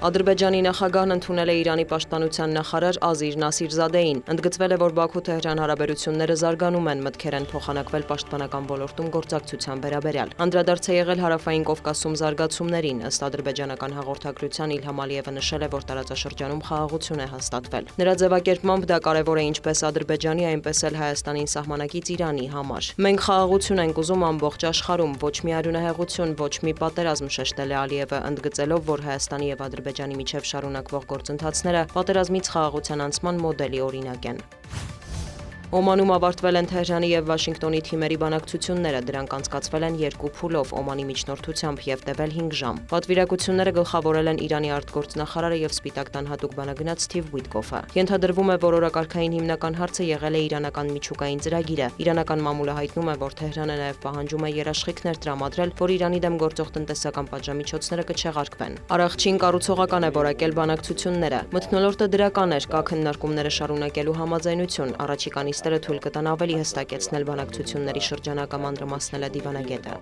Ադրբեջանի նախագահն ընդունել է Իրանի պաշտպանության նախարար Ազիր Նասիրզադեին։ Ընդգծվել է, որ Բաքու-Թեհրան հարաբերությունները զարգանում են, մտքեր են փոխանակվել պաշտպանական ոլորտում գործակցության վերաբերյալ։ Անդրադարձ է եղել Հարավային Կովկասում զարգացումներին, ըստ ադրբեջանական հաղորդագրության Իլհամ Ալիևը նշել է, որ տարածաշրջանում խաղաղություն է հաստատվել։ Նրա ձևակերպմամբ դա կարևոր է ինչպես Ադրբեջանի, այնպես էլ Հայաստանին սահմանակից Իրանի համար։ Մենք խաղաղություն ենք ուզում ամբողջ աշխարհում, ոչ մի արյունահեղություն, ոչ մի պատերազմ, շեշտել է Ալիևը, ընդգծելով, որ Հայաստանի եւ Ադրբեջանի միջև շարունակվող գործընթացները պատերազմից խաղաղության անցման մոդելի օրինակ են։ Օմանում ավարտվել են Թեհրանի եւ Վաշինգտոնի թիմերի բանակցությունները, դրանք անցկացվել են երկու փուլով Օմանի միջնորդությամբ եւ տևել 5 ժամ։ Պատվիրակությունները գլխավորել են Իրանի արտգործնախարարը եւ Սպիտակ տան հատուկ բանագնաց Սթիվ Ուիտկոֆը։ Ենթադրվում է, որ օրակարգային հիմնական հարցը եղել է իրանական միջուկային ծրագիրը։ Իրանական մամուլը հայտնում է, որ Թեհրանը նաեւ պահանջում է երաշխիքներ տրամադրել, որ Իրանի դեմ գործող տնտեսական պատժամիջոցները կչեղարկվեն։ Առողջին կառուցողական է որակել բանակցությունները։ Մթնոլորտը դրական էր, կա քննարկումները շարունակելու համաձայնություն, առաջիկա նիստերը թույլ կտան ավելի հստակեցնել բանակցությունների շրջանակը, մանրամասնել է դիվանագետը։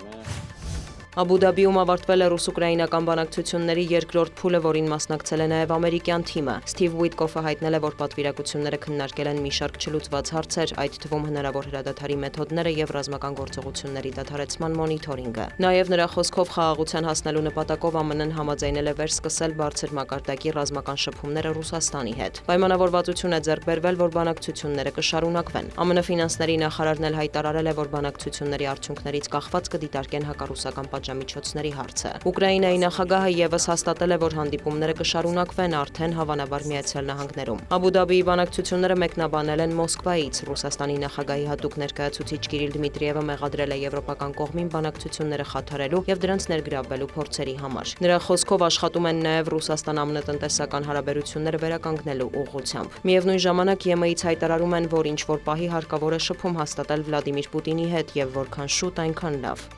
Աբու Դաբիում ավարտվել է ռուս-ուկրաինական բանակցությունների երկրորդ փուլը, որին մասնակցել է նաև ամերիկյան թիմը։ Սթիվ Ուիտկոֆը հայտնել է, որ պատվիրակությունները քննարկել են մի շարք չլուծված հարցեր, այդ թվում հնարավոր հրադադարի մեթոդները եւ ռազմական գործողությունների դադարեցման մոնիթորինգը։ Նաև նրա խոսքով խաղաղության հասնելու նպատակով ԱՄՆ-ն համաձայնել է վերսկսել բարձր մակարդակի ռազմական շփումները Ռուսաստանի հետ։ Պայմանավորվածություն է ձեռք բերվել, որ բանակցությունները կշարունակվեն։ ԱՄՆ ֆինանսների նախարարն էլ հայտարարել է, որ բանակցությունների արդյունքներից կախված կդիտարկեն հակառուսական պատժամիջոցների հարցը։ Ուկրաինայի նախագահը եւս հաստատել է, որ հանդիպումները կշարունակվեն արդեն հավանաբար Միացյալ Նահանգներում։ Աբու Դաբիի բանակցությունները մեկնաբանել են Մոսկվայից։ Ռուսաստանի նախագահի հատուկ ներկայացուցիչ Կիրիլ Դմիտրիևը մեղադրել է եվրոպական կողմին բանակցությունները խաթարելու եւ դրանց ներգրավելու փորձերի համար։ Նրա խոսքով աշխատում են նաեւ Ռուսաստան-ԱՄՆ տնտեսական հարաբերությունները վերականգնելու ուղղությամբ։ Միևնույն ժամանակ ԵՄ-ից հայտարարում են, որ ինչ որ պահի հարկավոր է շփում հաստատել Վլադիմիր Պուտինի հետ եւ որքան շուտ, այնքան լավ։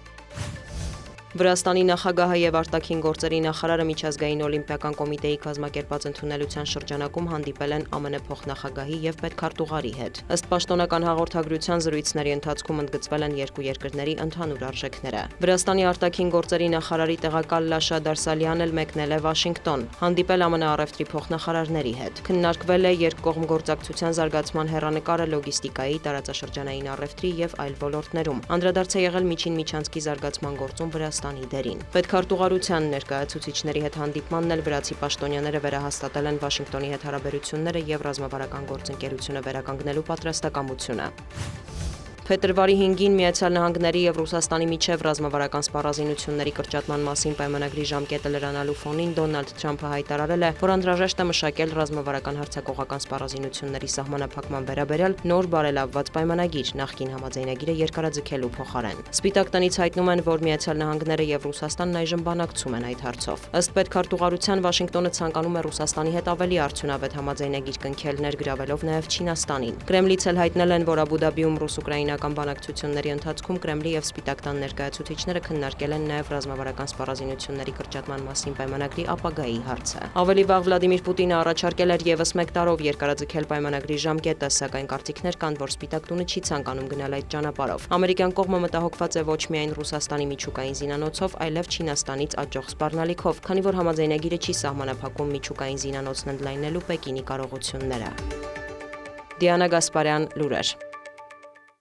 Վրաստանի նախագահը եւ արտաքին գործերի նախարարը միջազգային օլիմպիական կոմիտեի կազմակերպած ընդունելության շրջանակում հանդիպել են ԱՄՆ փոխնախագահի եւ պետքարտուղարի հետ։ Ըստ պաշտոնական հաղորդագրության զրույցների ընթացքում ընդգծվել են երկու երկրների ընդհանուր արժեքները։ Վրաստանի արտաքին գործերի նախարարի տեղակալ Լաշա Դարսալյանն էլ մեկնել է Վաշինգտոն, հանդիպել ԱՄՆ առևտրի փոխնախարարների հետ։ Քննարկվել է երկկողմ գործակցության զարգացման հեռանկարը լոգիստիկայի, տարածաշրջանային առևտրի եւ այլ ոլորտներում։ Անդրադարձ է եղել միջին միջանցքի զարգացման գործում դերին։ Պետքարտուղարության ներկայացուցիչների հետ հանդիպմանն էլ վրացի պաշտոնյաները վերահաստատել են Վաշինգտոնի հետ հարաբերությունները եւ ռազմավարական գործընկերությունը վերականգնելու պատրաստակամությունը։ Փետրվարի 5-ին Միացյալ Նահանգների եւ Ռուսաստանի միջև ռազմավարական սպառազինությունների կրճատման մասին պայմանագրի ժամկետը լրանալու ֆոնին Դոնալդ Թրամփը հայտարարել է, որ անհրաժեշտ է մշակել ռազմավարական հարձակողական սպառազինությունների սահմանափակման վերաբերյալ նոր բարելավված պայմանագիր նախկին համաձայնագիրը երկարաձգելու փոխարեն։ Սպիտակ տնից հայտնում են, որ Միացյալ Նահանգները եւ Ռուսաստանն այժմ բանակցում են այդ հարցով։ Ըստ պետքարտուղարության Վաշինգտոնը ցանկանում է Ռուսաստանի հետ ավելի արդյունավետ համաձայնագիր կնքել, ներգրավելով նաեւ Չինաստանին։ Կրեմլից էլ հայտնել են, որ Աբու Դաբիում ռուս-ուկրաինական բանակցությունների ընթացքում Կրեմլի եւ Սպիտակ տան ներկայացուցիչները քննարկել են նաեւ ռազմավարական սպառազինությունների կրճատման մասին պայմանագրի ապագայի հարցը։ Ավելի վաղ Վլադիմիր Պուտինը առաջարկել էր եւս 1 տարով երկարաձգել պայմանագրի ժամկետը, սակայն կարծիքներ կան, որ Սպիտակ տունը չի ցանկանում գնալ այդ ճանապարհով։ Ամերիկյան կողմը մտահոգված է ոչ միայն Ռուսաստանի միջուկային զինանոցով, այլև Չինաստանից աճող սպառնալիքով, քանի որ համաձայնագիրը չի սահմանափակում միջուկային զինանոցն ընդլայնելու Պեկինի կարողությունները։ Դիանա Գասպարյան, լուրեր։